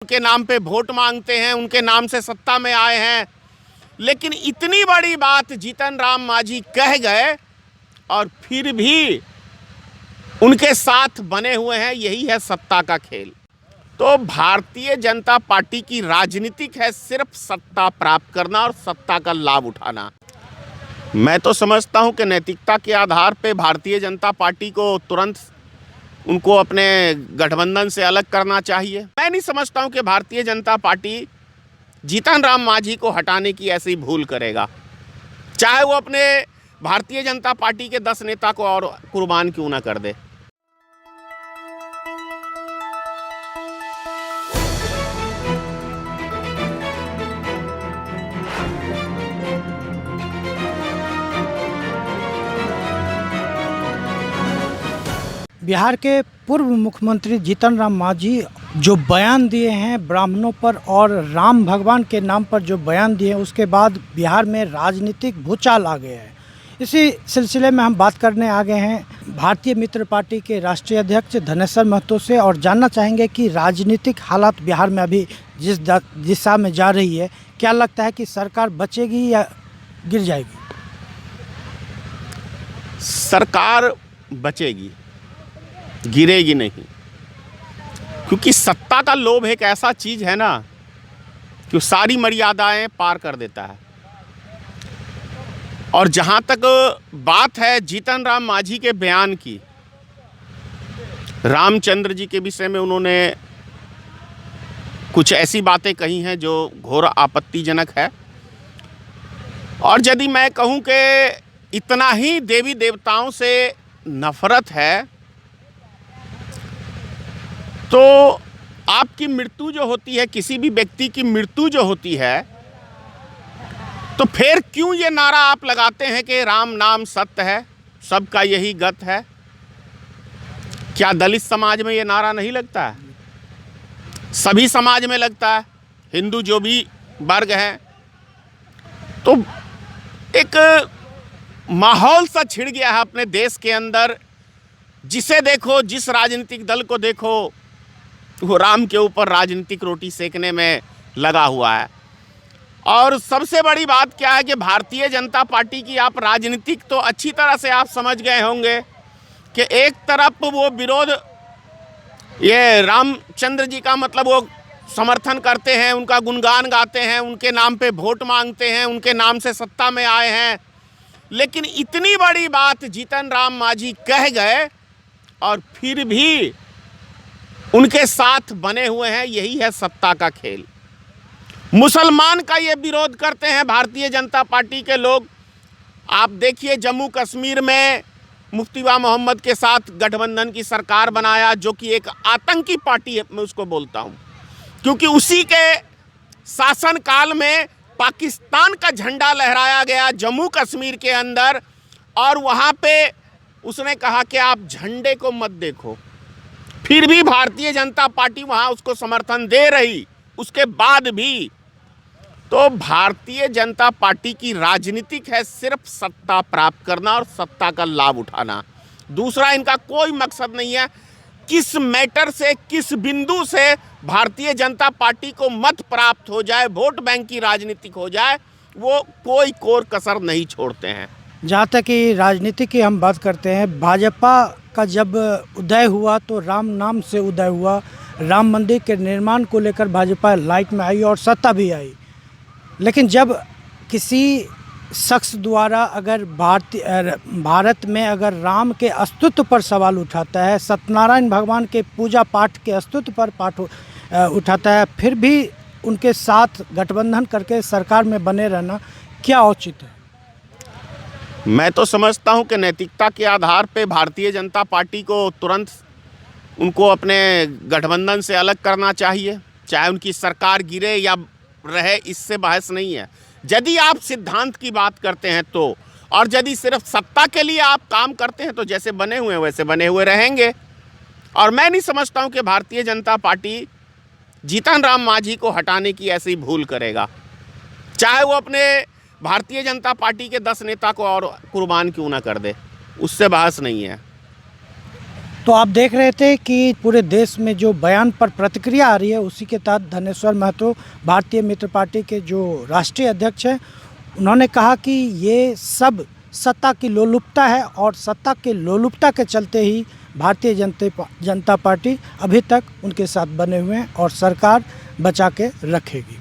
उनके नाम पे वोट मांगते हैं, उनके नाम से सत्ता में आए हैं। लेकिन इतनी बड़ी बात जीतन राम मांझी कह गए और फिर भी उनके साथ बने हुए हैं। यही है सत्ता का खेल। तो भारतीय जनता पार्टी की राजनीतिक है सिर्फ सत्ता प्राप्त करना और सत्ता का लाभ उठाना। मैं तो समझता हूं कि नैतिकता के आधार पे भारतीय जनता पार्टी को तुरंत उनको अपने गठबंधन से अलग करना चाहिए। मैं नहीं समझता हूं कि भारतीय जनता पार्टी जीतन राम मांझी को हटाने की ऐसी भूल करेगा, चाहे वो अपने भारतीय जनता पार्टी के 10 नेता को और कुर्बान क्यों ना कर दे। बिहार के पूर्व मुख्यमंत्री जीतन राम मांझी जो बयान दिए हैं ब्राह्मणों पर और राम भगवान के नाम पर जो बयान दिए हैं, उसके बाद बिहार में राजनीतिक भूचाल आ गया है। इसी सिलसिले में हम बात करने आ गए हैं भारतीय मित्र पार्टी के राष्ट्रीय अध्यक्ष धनेश्वर महतो से और जानना चाहेंगे कि राजनीतिक हालात बिहार में अभी जिस दिशा में जा रही है, क्या लगता है कि सरकार बचेगी या गिर जाएगी? सरकार बचेगी, गिरेगी नहीं, क्योंकि सत्ता का लोभ एक ऐसा चीज है ना कि वो सारी मर्यादाएं पार कर देता है। और जहां तक बात है जीतन राम मांझी के बयान की, रामचंद्र जी के विषय में उन्होंने कुछ ऐसी बातें कही हैं जो घोर आपत्तिजनक है। और यदि मैं कहूं कि इतना ही देवी देवताओं से नफरत है, तो आपकी मृत्यु जो होती है, किसी भी व्यक्ति की मृत्यु जो होती है, तो फिर क्यों ये नारा आप लगाते हैं कि राम नाम सत्य है, सबका यही गत है? क्या दलित समाज में ये नारा नहीं लगता है? सभी समाज में लगता है, हिंदू जो भी वर्ग है। तो एक माहौल सा छिड़ गया है अपने देश के अंदर, जिसे देखो, जिस राजनीतिक दल को देखो, वो राम के ऊपर राजनीतिक रोटी सेकने में लगा हुआ है। और सबसे बड़ी बात क्या है कि भारतीय जनता पार्टी की आप राजनीतिक तो अच्छी तरह से आप समझ गए होंगे कि एक तरफ वो विरोध, ये रामचंद्र जी का मतलब वो समर्थन करते हैं, उनका गुणगान गाते हैं, उनके नाम पे वोट मांगते हैं, उनके नाम से सत्ता में आए हैं। लेकिन इतनी बड़ी बात जीतन राम मांझी कह गए और फिर भी उनके साथ बने हुए हैं। यही है सत्ता का खेल। मुसलमान का ये विरोध करते हैं भारतीय जनता पार्टी के लोग। आप देखिए, जम्मू कश्मीर में मुफ्ती मोहम्मद के साथ गठबंधन की सरकार बनाया, जो कि एक आतंकी पार्टी है, मैं उसको बोलता हूं, क्योंकि उसी के शासनकाल में पाकिस्तान का झंडा लहराया गया जम्मू कश्मीर के अंदर। और वहां पे उसने कहा कि आप झंडे को मत देखो, फिर भी भारतीय जनता पार्टी वहां उसको समर्थन दे रही। उसके बाद भी तो भारतीय जनता पार्टी की राजनीतिक है सिर्फ सत्ता प्राप्त करना और सत्ता का लाभ उठाना। दूसरा इनका कोई मकसद नहीं है। किस मैटर से, किस बिंदु से भारतीय जनता पार्टी को मत प्राप्त हो जाए, वोट बैंक की राजनीतिक हो जाए, वो कोई कोर कसर नहीं छोड़ते हैं। जहाँ तक कि राजनीति की हम बात करते हैं, भाजपा का जब उदय हुआ तो राम नाम से उदय हुआ। राम मंदिर के निर्माण को लेकर भाजपा लाइट में आई और सत्ता भी आई। लेकिन जब किसी शख्स द्वारा अगर भारत में अगर राम के अस्तित्व पर सवाल उठाता है, सत्यनारायण भगवान के पूजा पाठ के अस्तित्व पर उठाता है, फिर भी उनके साथ गठबंधन करके सरकार में बने रहना क्या औचित्य है? मैं तो समझता हूं कि नैतिकता के आधार पे भारतीय जनता पार्टी को तुरंत उनको अपने गठबंधन से अलग करना चाहिए, चाहे उनकी सरकार गिरे या रहे, इससे बहस नहीं है। यदि आप सिद्धांत की बात करते हैं तो, और यदि सिर्फ सत्ता के लिए आप काम करते हैं तो जैसे बने हुए हैं वैसे बने हुए रहेंगे। और मैं नहीं समझता हूं कि भारतीय जनता पार्टी जीतन राम मांझी को हटाने की ऐसी भूल करेगा, चाहे वो अपने भारतीय जनता पार्टी के 10 नेता को और कुर्बान क्यों ना कर दे। उससे बहस नहीं है। तो आप देख रहे थे कि पूरे देश में जो बयान पर प्रतिक्रिया आ रही है, उसी के तहत धनेश्वर महतो भारतीय मित्र पार्टी के जो राष्ट्रीय अध्यक्ष हैं, उन्होंने कहा कि ये सब सत्ता की लोलुपता है और सत्ता के लोलुपता के चलते ही भारतीय जनता पार्टी अभी तक उनके साथ बने हुए हैं और सरकार बचा के रखेगी।